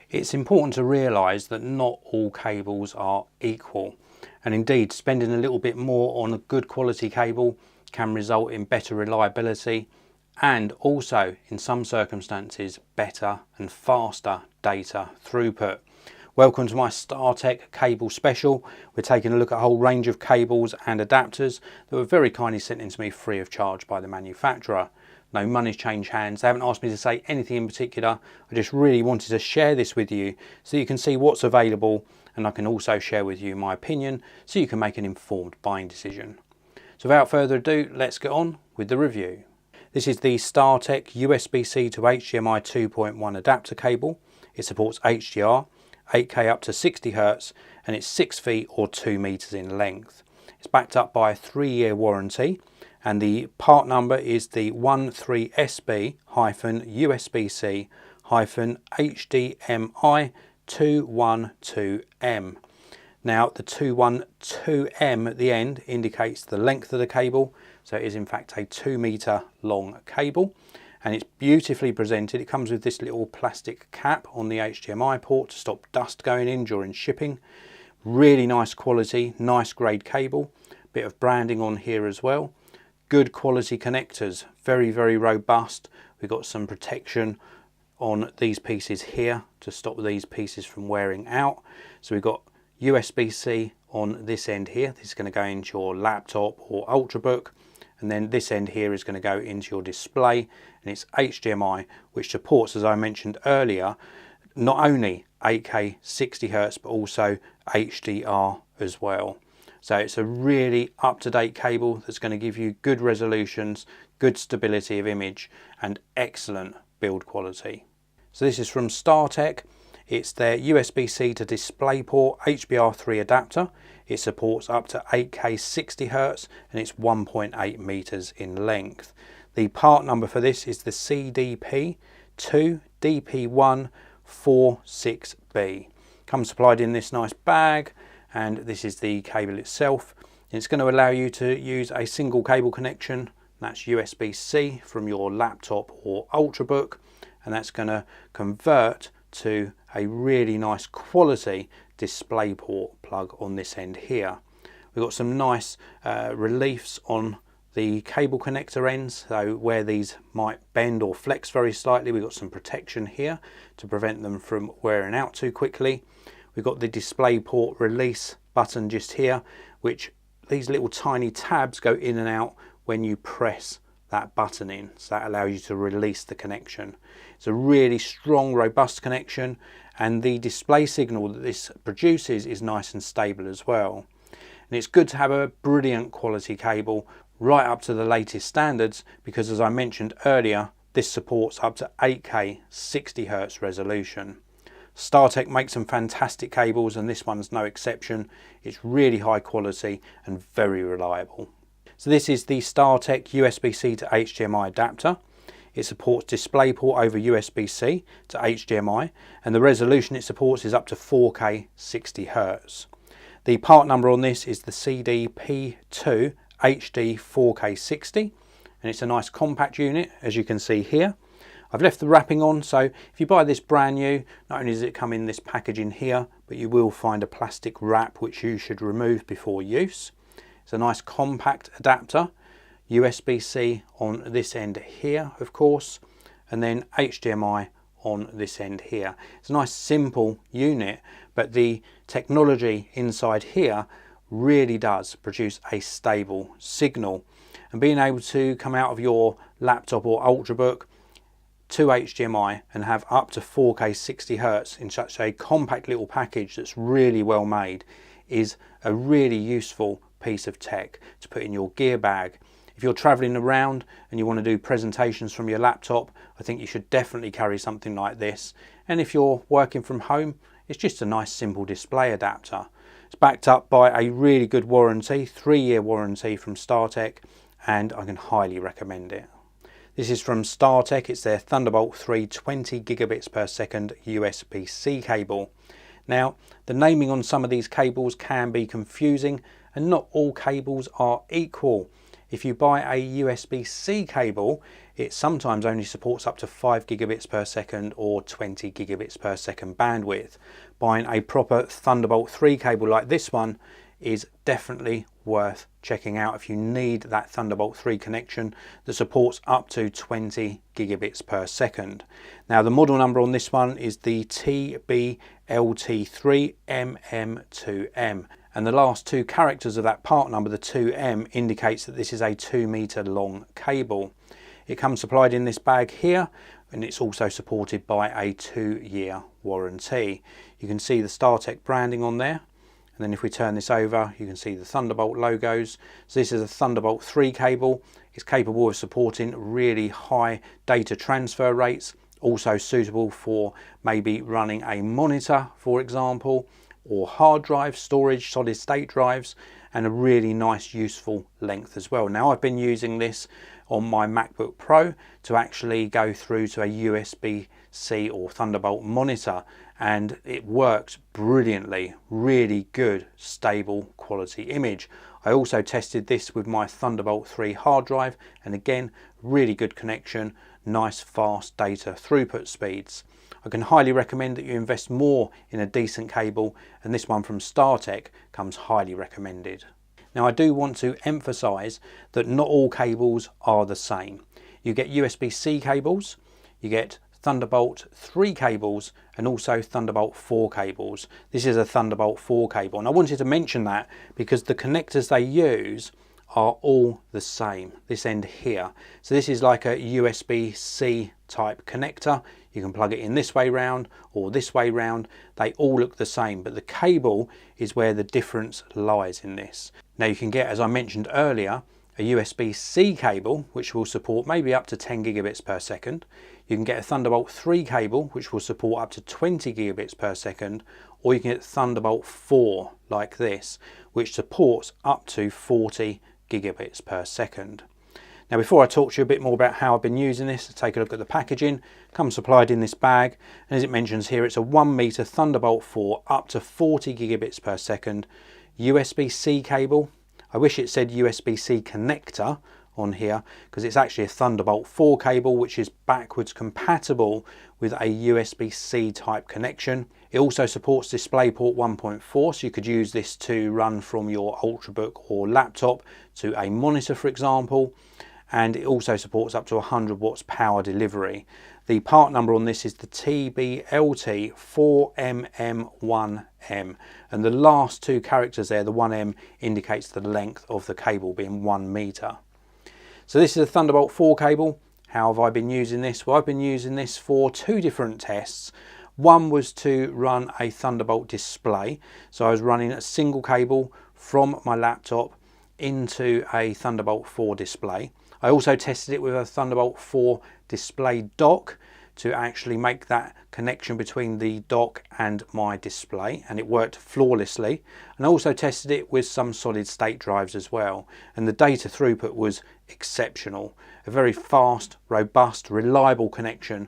It's important to realise that not all cables are equal, and indeed spending a little bit more on a good quality cable can result in better reliability and also in some circumstances better and faster data throughput. Welcome to my StarTech cable special. We're taking a look at a whole range of cables and adapters that were very kindly sent in to me free of charge by the manufacturer. No money's changed hands. They haven't asked me to say anything in particular. I just really wanted to share this with you so you can see what's available, and I can also share with you my opinion so you can make an informed buying decision. So without further ado, let's get on with the review. This is the StarTech USB-C to HDMI 2.1 adapter cable. It supports HDR, 8K up to 60 Hz, and it's 6 feet or 2 meters in length. It's backed up by a 3-year warranty, and the part number is the 13SB-USBC-HDMI212M. Now the 212M at the end indicates the length of the cable, so it is in fact a 2 meter long cable, and it's beautifully presented. It comes with this little plastic cap on the HDMI port to stop dust going in during shipping. Really nice quality, nice grade cable, bit of branding on here as well. Good quality connectors, very robust. We've got some protection on these pieces here to stop these pieces from wearing out. So we've got USB-C on this end here. This is going to go into your laptop or Ultrabook, and then this end here is going to go into your display, and it's HDMI, which supports, as I mentioned earlier, not only 8K 60 Hz but also HDR as well. So it's a really up-to-date cable that's going to give you good resolutions, good stability of image, and excellent build quality. So this is from StarTech. It's their USB-C to DisplayPort HBR3 adapter. It supports up to 8K 60 Hz and it's 1.8 meters in length. The part number for this is the CDP2DP146B. Comes supplied in this nice bag, and this is the cable itself. It's going to allow you to use a single cable connection. That's USB-C from your laptop or Ultrabook, and that's going to convert to a really nice quality DisplayPort plug on this end here. We've got some nice reliefs on the cable connector ends, so where these might bend or flex very slightly, we've got some protection here to prevent them from wearing out too quickly. We've got the DisplayPort release button just here, which these little tiny tabs go in and out when you press that button in, so that allows you to release the connection. It's a really strong, robust connection, and the display signal that this produces is nice and stable as well. And it's good to have a brilliant quality cable right up to the latest standards, because as I mentioned earlier, this supports up to 8K 60 Hz resolution. StarTech makes some fantastic cables, and this one's no exception. It's really high quality and very reliable. So this is the StarTech USB-C to HDMI adapter. It supports DisplayPort over USB-C to HDMI, and the resolution it supports is up to 4K 60 Hz. The part number on this is the CDP2 HD 4K 60, and it's a nice compact unit, as you can see here. I've left the wrapping on, so if you buy this brand new, not only does it come in this packaging here, but you will find a plastic wrap which you should remove before use. It's a nice compact adapter, USB-C on this end here, of course, and then HDMI on this end here. It's a nice simple unit, but the technology inside here really does produce a stable signal. And being able to come out of your laptop or Ultrabook to HDMI and have up to 4K 60 Hz in such a compact little package that's really well made is a really useful piece of tech to put in your gear bag. If you're traveling around and you want to do presentations from your laptop, I think you should definitely carry something like this. And if you're working from home, it's just a nice simple display adapter. It's backed up by a really good warranty, 3-year warranty from StarTech, and I can highly recommend it. This is from StarTech. It's their Thunderbolt 3 20 gigabits per second USB-C cable. Now, the naming on some of these cables can be confusing, and not all cables are equal. If you buy a USB-C cable, it sometimes only supports up to 5 gigabits per second or 20 gigabits per second bandwidth. Buying a proper Thunderbolt 3 cable like this one is definitely worth checking out if you need that Thunderbolt 3 connection that supports up to 20 gigabits per second. Now the model number on this one is the TBLT3MM2M, and the last two characters of that part number, the 2M, indicates that this is a 2 meter long cable. It comes supplied in this bag here, and it's also supported by a 2-year warranty. You can see the StarTech branding on there. And then if we turn this over, you can see the Thunderbolt logos. So this is a Thunderbolt 3 cable. It's capable of supporting really high data transfer rates, also suitable for maybe running a monitor, for example, or hard drive storage, solid state drives, and a really nice useful length as well. Now I've been using this on my MacBook Pro to actually go through to a USB-C or Thunderbolt monitor, and it works brilliantly. Really good, stable quality image. I also tested this with my Thunderbolt 3 hard drive, and again, really good connection, nice fast data throughput speeds. I can highly recommend that you invest more in a decent cable, and this one from StarTech comes highly recommended. Now I do want to emphasize that not all cables are the same. You get USB-C cables, you get Thunderbolt 3 cables, and also Thunderbolt 4 cables. This is a Thunderbolt 4 cable, and I wanted to mention that because the connectors they use are all the same, this end here. So this is like a USB-C type connector. You can plug it in this way round or this way round. They all look the same, but the cable is where the difference lies in this. Now you can get, as I mentioned earlier, a USB-C cable which will support maybe up to 10 gigabits per second. You can get a Thunderbolt 3 cable which will support up to 20 gigabits per second, or you can get Thunderbolt 4 like this, which supports up to 40 gigabits per second. Now before I talk to you a bit more about how I've been using this, take a look at the packaging. It comes supplied in this bag, and as it mentions here, it's a 1 meter Thunderbolt 4 up to 40 gigabits per second USB-C cable. I wish it said USB-C connector on here, because it's actually a Thunderbolt 4 cable which is backwards compatible with a USB-C type connection. It also supports DisplayPort 1.4, so you could use this to run from your Ultrabook or laptop to a monitor, for example, and it also supports up to 100 watts power delivery. The part number on this is the TBLT4MM1M, and the last two characters there, the 1M, indicates the length of the cable being 1 meter. So this is a Thunderbolt 4 cable. How have I been using this? Well, I've been using this for 2 different tests. One was to run a Thunderbolt display. So I was running a single cable from my laptop into a Thunderbolt 4 display. I also tested it with a Thunderbolt 4 display dock to actually make that connection between the dock and my display, and it worked flawlessly. And I also tested it with some solid state drives as well, and the data throughput was exceptional. A very fast, robust, reliable connection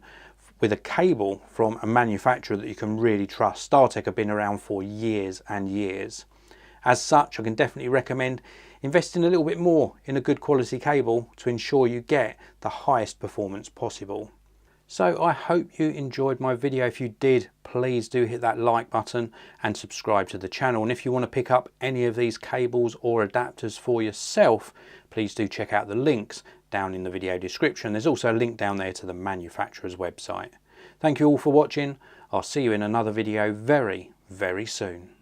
with a cable from a manufacturer that you can really trust. StarTech have been around for years and years. As such, I can definitely recommend investing a little bit more in a good quality cable to ensure you get the highest performance possible. So I hope you enjoyed my video. If you did, please do hit that like button and subscribe to the channel. And if you want to pick up any of these cables or adapters for yourself, please do check out the links down in the video description. There's also a link down there to the manufacturer's website. Thank you all for watching. I'll see you in another video very, very soon.